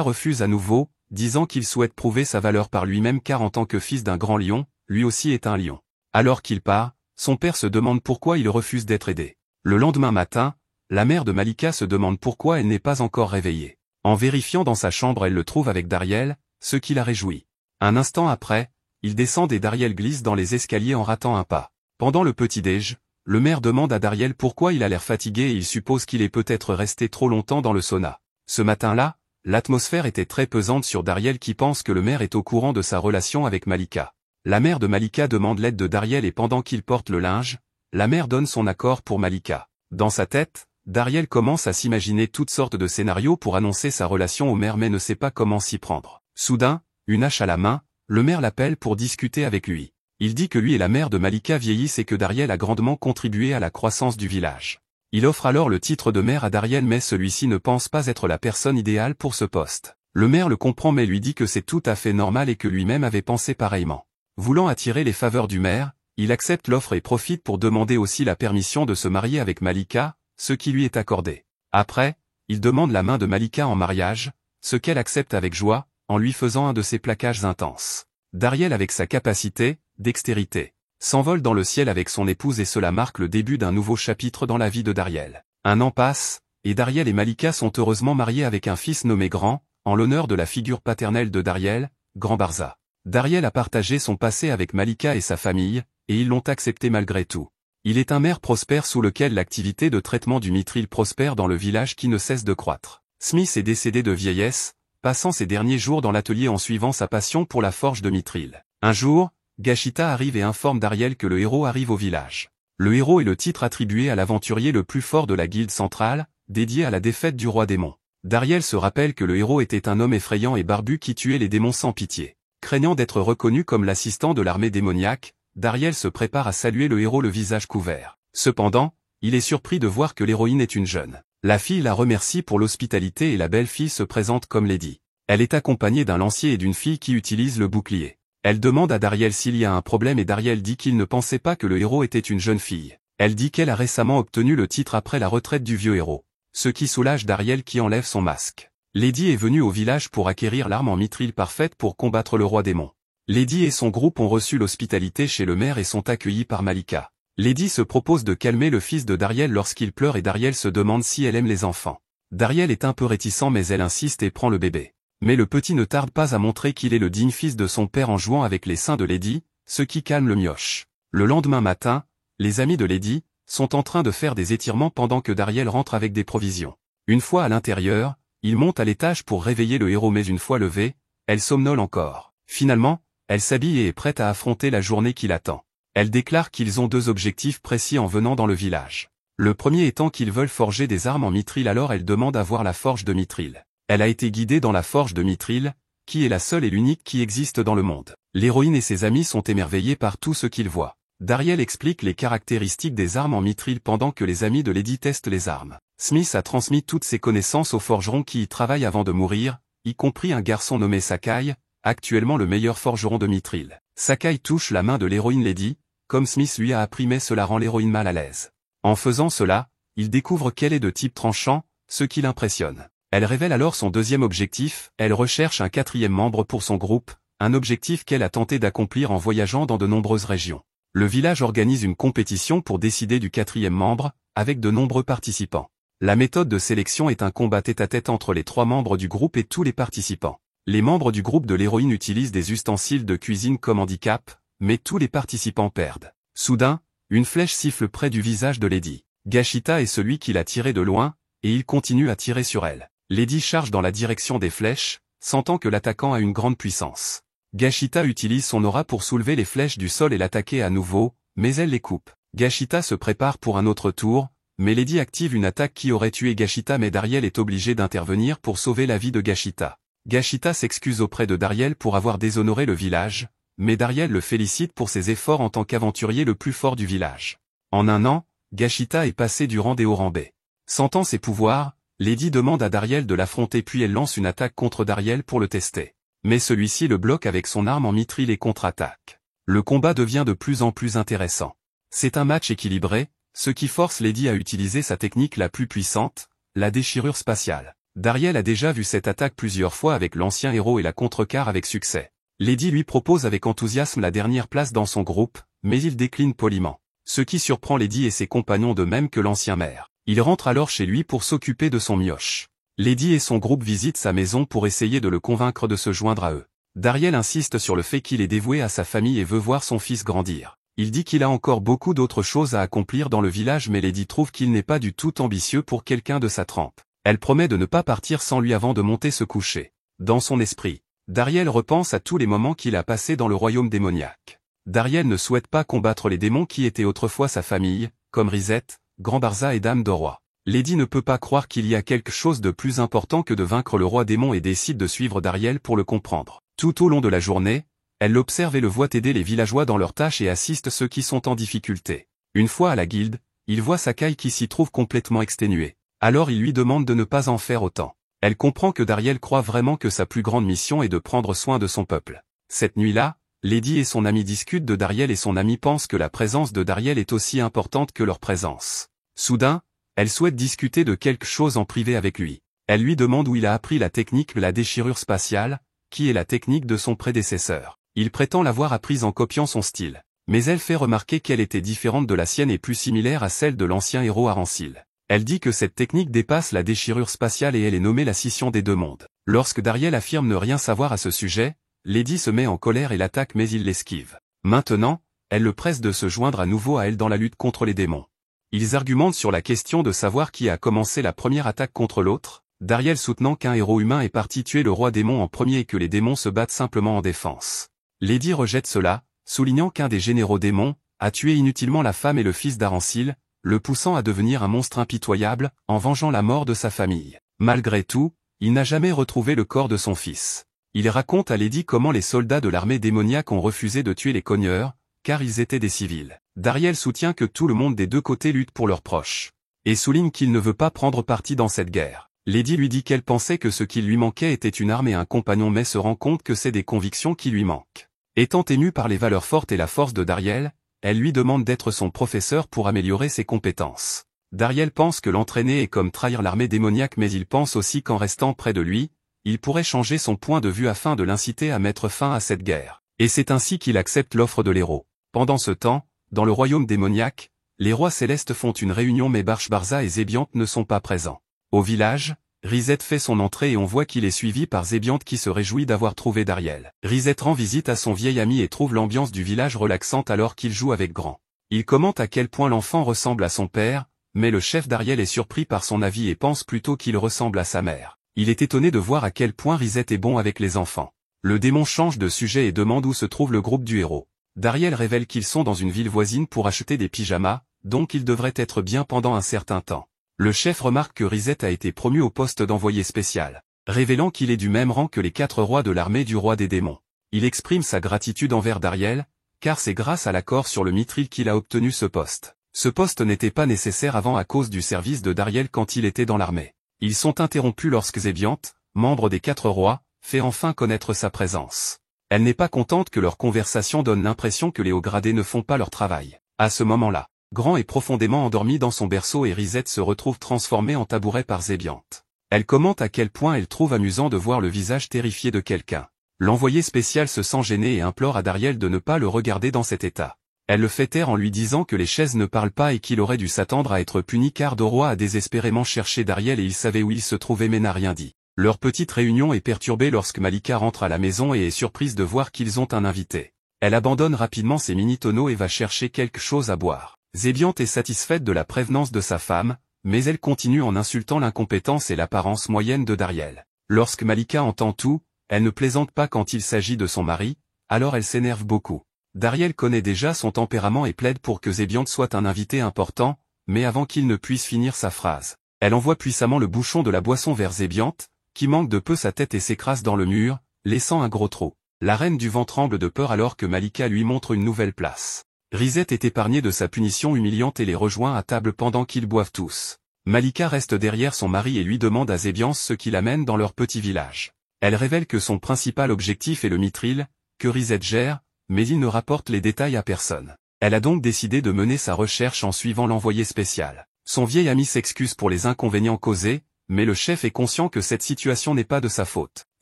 [SPEAKER 1] refuse à nouveau, disant qu'il souhaite prouver sa valeur par lui-même car en tant que fils d'un grand lion, lui aussi est un lion. Alors qu'il part, son père se demande pourquoi il refuse d'être aidé. Le lendemain matin, la mère de Malika se demande pourquoi elle n'est pas encore réveillée. En vérifiant dans sa chambre elle le trouve avec Dariel, ce qui la réjouit. Un instant après, ils descendent et Dariel glisse dans les escaliers en ratant un pas. Pendant le petit-déj, le maire demande à Dariel pourquoi il a l'air fatigué et il suppose qu'il est peut-être resté trop longtemps dans le sauna. Ce matin-là, l'atmosphère était très pesante sur Dariel qui pense que le maire est au courant de sa relation avec Malika. La mère de Malika demande l'aide de Dariel et pendant qu'il porte le linge, la mère donne son accord pour Malika. Dans sa tête, Dariel commence à s'imaginer toutes sortes de scénarios pour annoncer sa relation au maire mais ne sait pas comment s'y prendre. Soudain, une hache à la main, le maire l'appelle pour discuter avec lui. Il dit que lui et la mère de Malika vieillissent et que Dariel a grandement contribué à la croissance du village. Il offre alors le titre de maire à Dariel mais celui-ci ne pense pas être la personne idéale pour ce poste. Le maire le comprend mais lui dit que c'est tout à fait normal et que lui-même avait pensé pareillement. Voulant attirer les faveurs du maire, il accepte l'offre et profite pour demander aussi la permission de se marier avec Malika, ce qui lui est accordé. Après, il demande la main de Malika en mariage, ce qu'elle accepte avec joie, en lui faisant un de ses plaquages intenses. Dariel avec sa capacité, dextérité, s'envole dans le ciel avec son épouse et cela marque le début d'un nouveau chapitre dans la vie de Dariel. Un an passe, et Dariel et Malika sont heureusement mariés avec un fils nommé Grand, en l'honneur de la figure paternelle de Dariel, Grand Barza. Dariel a partagé son passé avec Malika et sa famille, et ils l'ont accepté malgré tout. Il est un maire prospère sous lequel l'activité de traitement du mithril prospère dans le village qui ne cesse de croître. Smith est décédé de vieillesse, passant ses derniers jours dans l'atelier en suivant sa passion pour la forge de mithril. Un jour, Gashita arrive et informe Dariel que le héros arrive au village. Le héros est le titre attribué à l'aventurier le plus fort de la guilde centrale, dédié à la défaite du roi démon. Dariel se rappelle que le héros était un homme effrayant et barbu qui tuait les démons sans pitié. Craignant d'être reconnu comme l'assistant de l'armée démoniaque, Dariel se prépare à saluer le héros le visage couvert. Cependant, il est surpris de voir que l'héroïne est une jeune. La fille la remercie pour l'hospitalité et la belle fille se présente comme Lady. Elle est accompagnée d'un lancier et d'une fille qui utilise le bouclier. Elle demande à Dariel s'il y a un problème et Dariel dit qu'il ne pensait pas que le héros était une jeune fille. Elle dit qu'elle a récemment obtenu le titre après la retraite du vieux héros. Ce qui soulage Dariel qui enlève son masque. Lady est venue au village pour acquérir l'arme en mithril parfaite pour combattre le roi démon. Lady et son groupe ont reçu l'hospitalité chez le maire et sont accueillis par Malika. Lady se propose de calmer le fils de Dariel lorsqu'il pleure et Dariel se demande si elle aime les enfants. Dariel est un peu réticent mais elle insiste et prend le bébé. Mais le petit ne tarde pas à montrer qu'il est le digne fils de son père en jouant avec les seins de Lady, ce qui calme le mioche. Le lendemain matin, les amis de Lady sont en train de faire des étirements pendant que Dariel rentre avec des provisions. Une fois à l'intérieur, il monte à l'étage pour réveiller le héros mais une fois levé, elle somnole encore. Finalement, elle s'habille et est prête à affronter la journée qui l'attend. Elle déclare qu'ils ont 2 objectifs précis en venant dans le village. Le premier étant qu'ils veulent forger des armes en mithril alors elle demande à voir la forge de mithril. Elle a été guidée dans la forge de mithril, qui est la seule et l'unique qui existe dans le monde. L'héroïne et ses amis sont émerveillés par tout ce qu'ils voient. Dariel explique les caractéristiques des armes en mithril pendant que les amis de Lady testent les armes. Smith a transmis toutes ses connaissances aux forgerons qui y travaillent avant de mourir, y compris un garçon nommé Sakai, actuellement le meilleur forgeron de mithril. Sakai touche la main de l'héroïne Lady, comme Smith lui a appris mais cela rend l'héroïne mal à l'aise. En faisant cela, il découvre qu'elle est de type tranchant, ce qui l'impressionne. Elle révèle alors son deuxième objectif, elle recherche un 4e membre pour son groupe, un objectif qu'elle a tenté d'accomplir en voyageant dans de nombreuses régions. Le village organise une compétition pour décider du 4e membre, avec de nombreux participants. La méthode de sélection est un combat tête-à-tête entre les 3 membres du groupe et tous les participants. Les membres du groupe de l'héroïne utilisent des ustensiles de cuisine comme handicap, mais tous les participants perdent. Soudain, une flèche siffle près du visage de Lady. Gashita est celui qui l'a tirée de loin, et il continue à tirer sur elle. Lady charge dans la direction des flèches, sentant que l'attaquant a une grande puissance. Gashita utilise son aura pour soulever les flèches du sol et l'attaquer à nouveau, mais elle les coupe. Gashita se prépare pour un autre tour, mais Lady active une attaque qui aurait tué Gashita mais Dariel est obligé d'intervenir pour sauver la vie de Gashita. Gashita s'excuse auprès de Dariel pour avoir déshonoré le village, mais Dariel le félicite pour ses efforts en tant qu'aventurier le plus fort du village. En un an, Gashita est passé du rang des hauts rangs B. Sentant ses pouvoirs, Lady demande à Dariel de l'affronter puis elle lance une attaque contre Dariel pour le tester. Mais celui-ci le bloque avec son arme en mithril et contre-attaque. Le combat devient de plus en plus intéressant. C'est un match équilibré, ce qui force Lady à utiliser sa technique la plus puissante, la déchirure spatiale. Dariel a déjà vu cette attaque plusieurs fois avec l'ancien héros et la contrecarre avec succès. Lady lui propose avec enthousiasme la dernière place dans son groupe, mais il décline poliment. Ce qui surprend Lady et ses compagnons de même que l'ancien maire. Il rentre alors chez lui pour s'occuper de son mioche. Lady et son groupe visitent sa maison pour essayer de le convaincre de se joindre à eux. Dariel insiste sur le fait qu'il est dévoué à sa famille et veut voir son fils grandir. Il dit qu'il a encore beaucoup d'autres choses à accomplir dans le village mais Lady trouve qu'il n'est pas du tout ambitieux pour quelqu'un de sa trempe. Elle promet de ne pas partir sans lui avant de monter se coucher. Dans son esprit, Dariel repense à tous les moments qu'il a passés dans le royaume démoniaque. Dariel ne souhaite pas combattre les démons qui étaient autrefois sa famille, comme Risette, Grand Barza et Dame de Roi. Lady ne peut pas croire qu'il y a quelque chose de plus important que de vaincre le roi démon et décide de suivre Dariel pour le comprendre. Tout au long de la journée, elle l'observe et le voit aider les villageois dans leurs tâches et assiste ceux qui sont en difficulté. Une fois à la guilde, il voit Sakai qui s'y trouve complètement exténué. Alors il lui demande de ne pas en faire autant. Elle comprend que Dariel croit vraiment que sa plus grande mission est de prendre soin de son peuple. Cette nuit-là, Lady et son ami discutent de Dariel et son ami pense que la présence de Dariel est aussi importante que leur présence. Soudain, elle souhaite discuter de quelque chose en privé avec lui. Elle lui demande où il a appris la technique de la déchirure spatiale, qui est la technique de son prédécesseur. Il prétend l'avoir apprise en copiant son style. Mais elle fait remarquer qu'elle était différente de la sienne et plus similaire à celle de l'ancien héros Aransil. Elle dit que cette technique dépasse la déchirure spatiale et elle est nommée la scission des deux mondes. Lorsque Dariel affirme ne rien savoir à ce sujet, Lady se met en colère et l'attaque mais il l'esquive. Maintenant, elle le presse de se joindre à nouveau à elle dans la lutte contre les démons. Ils argumentent sur la question de savoir qui a commencé la première attaque contre l'autre, Dariel soutenant qu'un héros humain est parti tuer le roi démon en premier et que les démons se battent simplement en défense. Lady rejette cela, soulignant qu'un des généraux démons a tué inutilement la femme et le fils d'Aransil, le poussant à devenir un monstre impitoyable, en vengeant la mort de sa famille. Malgré tout, il n'a jamais retrouvé le corps de son fils. Il raconte à Lady comment les soldats de l'armée démoniaque ont refusé de tuer les cogneurs, car ils étaient des civils. Dariel soutient que tout le monde des deux côtés lutte pour leurs proches. Et souligne qu'il ne veut pas prendre parti dans cette guerre. Lady lui dit qu'elle pensait que ce qui lui manquait était une arme et un compagnon mais se rend compte que c'est des convictions qui lui manquent. Étant émue par les valeurs fortes et la force de Dariel, elle lui demande d'être son professeur pour améliorer ses compétences. Dariel pense que l'entraîner est comme trahir l'armée démoniaque mais il pense aussi qu'en restant près de lui, il pourrait changer son point de vue afin de l'inciter à mettre fin à cette guerre. Et c'est ainsi qu'il accepte l'offre de l'héros. Pendant ce temps, dans le royaume démoniaque, les rois célestes font une réunion mais Barshbarza et Zébiante ne sont pas présents. Au village, Rizet fait son entrée et on voit qu'il est suivi par Zébiante qui se réjouit d'avoir trouvé Dariel. Rizet rend visite à son vieil ami et trouve l'ambiance du village relaxante alors qu'il joue avec Grand. Il commente à quel point l'enfant ressemble à son père, mais le chef Dariel est surpris par son avis et pense plutôt qu'il ressemble à sa mère. Il est étonné de voir à quel point Rizet est bon avec les enfants. Le démon change de sujet et demande où se trouve le groupe du héros. Dariel révèle qu'ils sont dans une ville voisine pour acheter des pyjamas, donc ils devraient être bien pendant un certain temps. Le chef remarque que Rizet a été promu au poste d'envoyé spécial, révélant qu'il est du même rang que les 4 rois de l'armée du roi des démons. Il exprime sa gratitude envers Dariel, car c'est grâce à l'accord sur le mithril qu'il a obtenu ce poste. Ce poste n'était pas nécessaire avant à cause du service de Dariel quand il était dans l'armée. Ils sont interrompus lorsque Zébiante, membre des 4 rois, fait enfin connaître sa présence. Elle n'est pas contente que leur conversation donne l'impression que les hauts gradés ne font pas leur travail. À ce moment-là, Grand est profondément endormi dans son berceau et Rizet se retrouve transformée en tabouret par Zébiante. Elle commente à quel point elle trouve amusant de voir le visage terrifié de quelqu'un. L'envoyé spécial se sent gêné et implore à Dariel de ne pas le regarder dans cet état. Elle le fait taire en lui disant que les chaises ne parlent pas et qu'il aurait dû s'attendre à être puni car Doroa a désespérément cherché Dariel et il savait où il se trouvait mais n'a rien dit. Leur petite réunion est perturbée lorsque Malika rentre à la maison et est surprise de voir qu'ils ont un invité. Elle abandonne rapidement ses mini-tonneaux et va chercher quelque chose à boire. Zébiante est satisfaite de la prévenance de sa femme, mais elle continue en insultant l'incompétence et l'apparence moyenne de Dariel. Lorsque Malika entend tout, elle ne plaisante pas quand il s'agit de son mari, alors elle s'énerve beaucoup. Dariel connaît déjà son tempérament et plaide pour que Zébiante soit un invité important, mais avant qu'il ne puisse finir sa phrase, elle envoie puissamment le bouchon de la boisson vers Zébiante, qui manque de peu sa tête et s'écrase dans le mur, laissant un gros trou. La reine du vent tremble de peur alors que Malika lui montre une nouvelle place. Rizet est épargnée de sa punition humiliante et les rejoint à table pendant qu'ils boivent tous. Malika reste derrière son mari et lui demande à Zébiante ce qui l'amène dans leur petit village. Elle révèle que son principal objectif est le mithril, que Rizet gère, mais il ne rapporte les détails à personne. Elle a donc décidé de mener sa recherche en suivant l'envoyé spécial. Son vieil ami s'excuse pour les inconvénients causés, mais le chef est conscient que cette situation n'est pas de sa faute.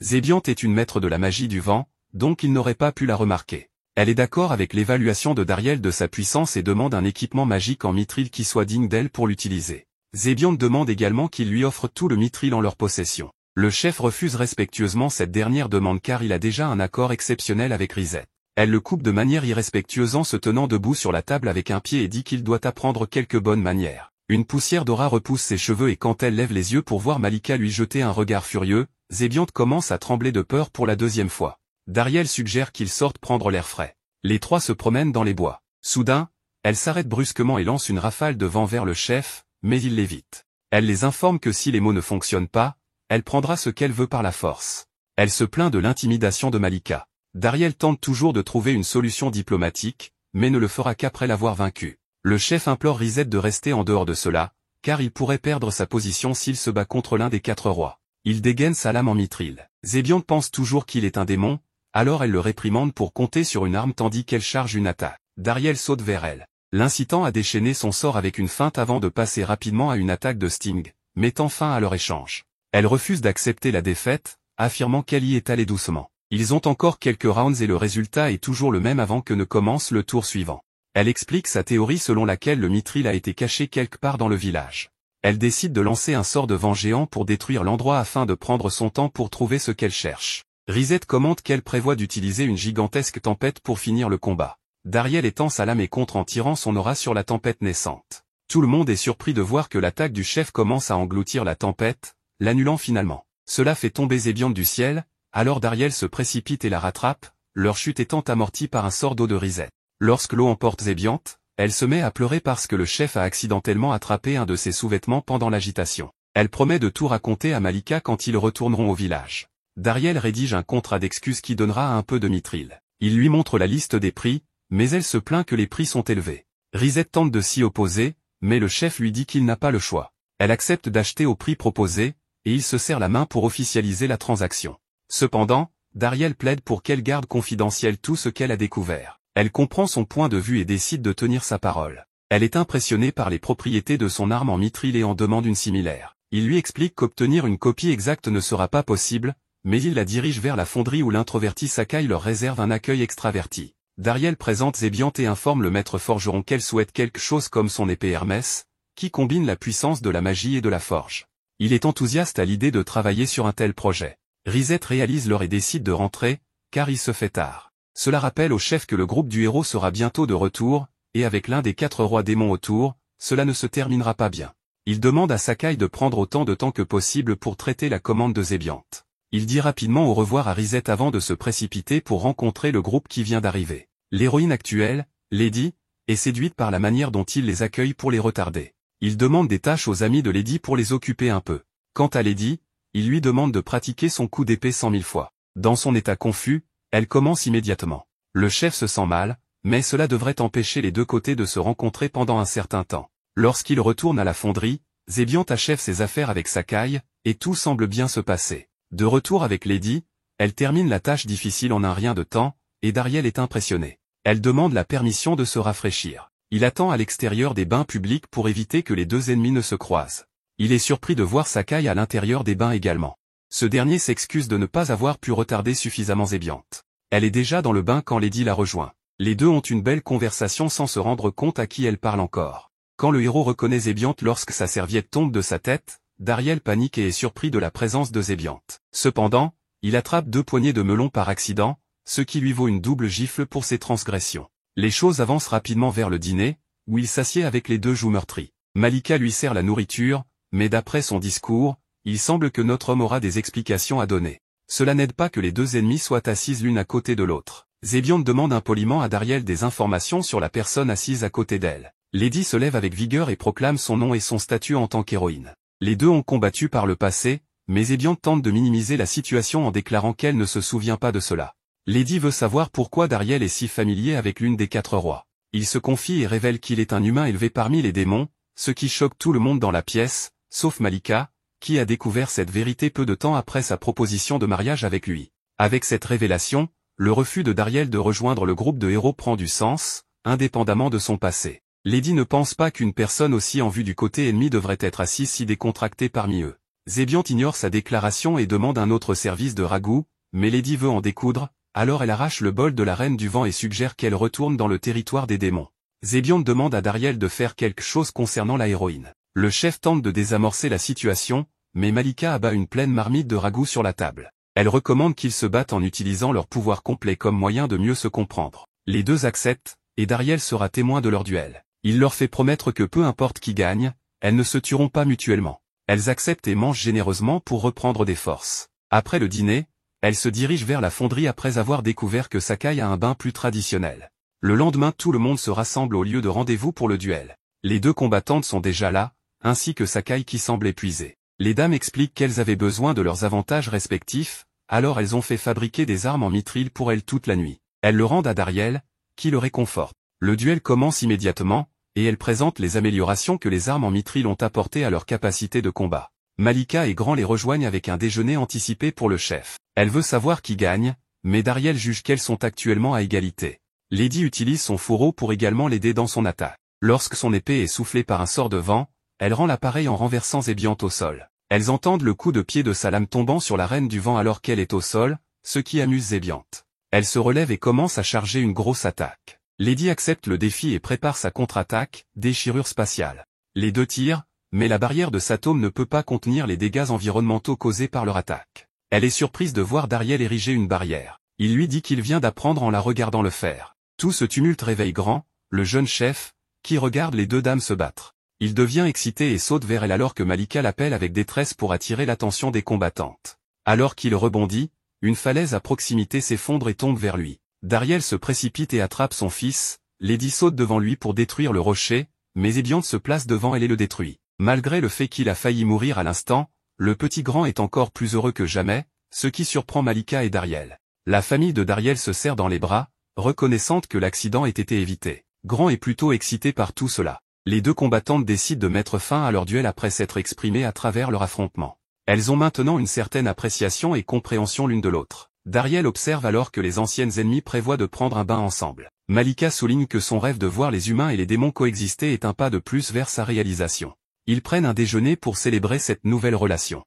[SPEAKER 1] Zébiante est une maître de la magie du vent, donc il n'aurait pas pu la remarquer. Elle est d'accord avec l'évaluation de Dariel de sa puissance et demande un équipement magique en mithril qui soit digne d'elle pour l'utiliser. Zébiante demande également qu'il lui offre tout le mithril en leur possession. Le chef refuse respectueusement cette dernière demande car il a déjà un accord exceptionnel avec Rizet. Elle le coupe de manière irrespectueuse en se tenant debout sur la table avec un pied et dit qu'il doit apprendre quelques bonnes manières. Une poussière d'aura repousse ses cheveux et quand elle lève les yeux pour voir Malika lui jeter un regard furieux, Zébiante commence à trembler de peur pour la 2e fois. Dariel suggère qu'ils sortent prendre l'air frais. Les 3 se promènent dans les bois. Soudain, elle s'arrête brusquement et lance une rafale de vent vers le chef, mais il l'évite. Elle les informe que si les mots ne fonctionnent pas, elle prendra ce qu'elle veut par la force. Elle se plaint de l'intimidation de Malika. Dariel tente toujours de trouver une solution diplomatique, mais ne le fera qu'après l'avoir vaincu. Le chef implore Rizet de rester en dehors de cela, car il pourrait perdre sa position s'il se bat contre l'un des 4 rois. Il dégaine sa lame en mithril. Zébiante pense toujours qu'il est un démon, alors elle le réprimande pour compter sur une arme tandis qu'elle charge une attaque. Dariel saute vers elle, l'incitant à déchaîner son sort avec une feinte avant de passer rapidement à une attaque de Sting, mettant fin à leur échange. Elle refuse d'accepter la défaite, affirmant qu'elle y est allée doucement. Ils ont encore quelques rounds et le résultat est toujours le même avant que ne commence le tour suivant. Elle explique sa théorie selon laquelle le mithril a été caché quelque part dans le village. Elle décide de lancer un sort de vent géant pour détruire l'endroit afin de prendre son temps pour trouver ce qu'elle cherche. Rizet commente qu'elle prévoit d'utiliser une gigantesque tempête pour finir le combat. Dariel étend sa lame et contre en tirant son aura sur la tempête naissante. Tout le monde est surpris de voir que l'attaque du chef commence à engloutir la tempête, l'annulant finalement. Cela fait tomber Zébiante du ciel, alors Dariel se précipite et la rattrape, leur chute étant amortie par un sort d'eau de Rizet. Lorsque l'eau emporte Zébiante, elle se met à pleurer parce que le chef a accidentellement attrapé un de ses sous-vêtements pendant l'agitation. Elle promet de tout raconter à Malika quand ils retourneront au village. Dariel rédige un contrat d'excuses qui donnera un peu de mithril. Il lui montre la liste des prix, mais elle se plaint que les prix sont élevés. Risette tente de s'y opposer, mais le chef lui dit qu'il n'a pas le choix. Elle accepte d'acheter au prix proposé, et il se serre la main pour officialiser la transaction. Cependant, Dariel plaide pour qu'elle garde confidentiel tout ce qu'elle a découvert. Elle comprend son point de vue et décide de tenir sa parole. Elle est impressionnée par les propriétés de son arme en mithril et en demande une similaire. Il lui explique qu'obtenir une copie exacte ne sera pas possible, mais il la dirige vers la fonderie où l'introverti Sakai leur réserve un accueil extraverti. Dariel présente Zébiante et informe le maître forgeron qu'elle souhaite quelque chose comme son épée Hermès, qui combine la puissance de la magie et de la forge. Il est enthousiaste à l'idée de travailler sur un tel projet. Risette réalise l'heure et décide de rentrer, car il se fait tard. Cela rappelle au chef que le groupe du héros sera bientôt de retour, et avec l'un des 4 rois démons autour, cela ne se terminera pas bien. Il demande à Sakai de prendre autant de temps que possible pour traiter la commande de Zébiante. Il dit rapidement au revoir à Risette avant de se précipiter pour rencontrer le groupe qui vient d'arriver. L'héroïne actuelle, Lady, est séduite par la manière dont il les accueille pour les retarder. Il demande des tâches aux amis de Lady pour les occuper un peu. Quant à Lady, il lui demande de pratiquer son coup d'épée 100 000 fois. Dans son état confus, elle commence immédiatement. Le chef se sent mal, mais cela devrait empêcher les deux côtés de se rencontrer pendant un certain temps. Lorsqu'il retourne à la fonderie, Zébiante achève ses affaires avec Sakai, et tout semble bien se passer. De retour avec Lady, elle termine la tâche difficile en un rien de temps, et Dariel est impressionné. Elle demande la permission de se rafraîchir. Il attend à l'extérieur des bains publics pour éviter que les deux ennemis ne se croisent. Il est surpris de voir Sakai à l'intérieur des bains également. Ce dernier s'excuse de ne pas avoir pu retarder suffisamment Zébiante. Elle est déjà dans le bain quand Lady la rejoint. Les deux ont une belle conversation sans se rendre compte à qui elle parle encore. Quand le héros reconnaît Zébiante lorsque sa serviette tombe de sa tête, Dariel panique et est surpris de la présence de Zébiante. Cependant, il attrape 2 poignées de melon par accident, ce qui lui vaut une double gifle pour ses transgressions. Les choses avancent rapidement vers le dîner, où il s'assied avec les 2 joues meurtries. Malika lui sert la nourriture, mais d'après son discours, il semble que notre homme aura des explications à donner. Cela n'aide pas que les 2 ennemis soient assises l'une à côté de l'autre. Zébiante demande impoliment à Dariel des informations sur la personne assise à côté d'elle. Lady se lève avec vigueur et proclame son nom et son statut en tant qu'héroïne. Les deux ont combattu par le passé, mais Zébiante tente de minimiser la situation en déclarant qu'elle ne se souvient pas de cela. Lady veut savoir pourquoi Dariel est si familier avec l'une des 4 rois. Il se confie et révèle qu'il est un humain élevé parmi les démons, ce qui choque tout le monde dans la pièce, sauf Malika, qui a découvert cette vérité peu de temps après sa proposition de mariage avec lui. Avec cette révélation, le refus de Dariel de rejoindre le groupe de héros prend du sens, indépendamment de son passé. Lady ne pense pas qu'une personne aussi en vue du côté ennemi devrait être assise si décontractée parmi eux. Zébiante ignore sa déclaration et demande un autre service de ragoût, mais Lady veut en découdre, alors elle arrache le bol de la reine du vent et suggère qu'elle retourne dans le territoire des démons. Zébiante demande à Dariel de faire quelque chose concernant la héroïne. Le chef tente de désamorcer la situation, mais Malika abat une pleine marmite de ragoût sur la table. Elle recommande qu'ils se battent en utilisant leur pouvoir complet comme moyen de mieux se comprendre. Les deux acceptent, et Dariel sera témoin de leur duel. Il leur fait promettre que peu importe qui gagne, elles ne se tueront pas mutuellement. Elles acceptent et mangent généreusement pour reprendre des forces. Après le dîner, elles se dirigent vers la fonderie après avoir découvert que Sakai a un bain plus traditionnel. Le lendemain tout le monde se rassemble au lieu de rendez-vous pour le duel. Les 2 combattantes sont déjà là, ainsi que Sakai qui semble épuisée. Les dames expliquent qu'elles avaient besoin de leurs avantages respectifs, alors elles ont fait fabriquer des armes en mithril pour elles toute la nuit. Elles le rendent à Dariel, qui le réconforte. Le duel commence immédiatement, et elles présentent les améliorations que les armes en mithril ont apportées à leur capacité de combat. Malika et Grand les rejoignent avec un déjeuner anticipé pour le chef. Elle veut savoir qui gagne, mais Dariel juge qu'elles sont actuellement à égalité. Lady utilise son fourreau pour également l'aider dans son attaque. Lorsque son épée est soufflée par un sort de vent, elle rend l'appareil en renversant Zébiante au sol. Elles entendent le coup de pied de sa lame tombant sur la reine du vent alors qu'elle est au sol, ce qui amuse Zébiante. Elle se relève et commence à charger une grosse attaque. Lady accepte le défi et prépare sa contre-attaque, déchirure spatiale. Les 2 tirent, mais la barrière de Satome ne peut pas contenir les dégâts environnementaux causés par leur attaque. Elle est surprise de voir Dariel ériger une barrière. Il lui dit qu'il vient d'apprendre en la regardant le faire. Tout ce tumulte réveille Grand, le jeune chef, qui regarde les 2 dames se battre. Il devient excité et saute vers elle alors que Malika l'appelle avec détresse pour attirer l'attention des combattantes. Alors qu'il rebondit, une falaise à proximité s'effondre et tombe vers lui. Dariel se précipite et attrape son fils, Lady saute devant lui pour détruire le rocher, mais Zébiante se place devant elle et le détruit. Malgré le fait qu'il a failli mourir à l'instant, le petit Grand est encore plus heureux que jamais, ce qui surprend Malika et Dariel. La famille de Dariel se serre dans les bras, reconnaissante que l'accident ait été évité. Grant est plutôt excité par tout cela. Les deux combattantes décident de mettre fin à leur duel après s'être exprimées à travers leur affrontement. Elles ont maintenant une certaine appréciation et compréhension l'une de l'autre. Dariel observe alors que les anciennes ennemies prévoient de prendre un bain ensemble. Malika souligne que son rêve de voir les humains et les démons coexister est un pas de plus vers sa réalisation. Ils prennent un déjeuner pour célébrer cette nouvelle relation.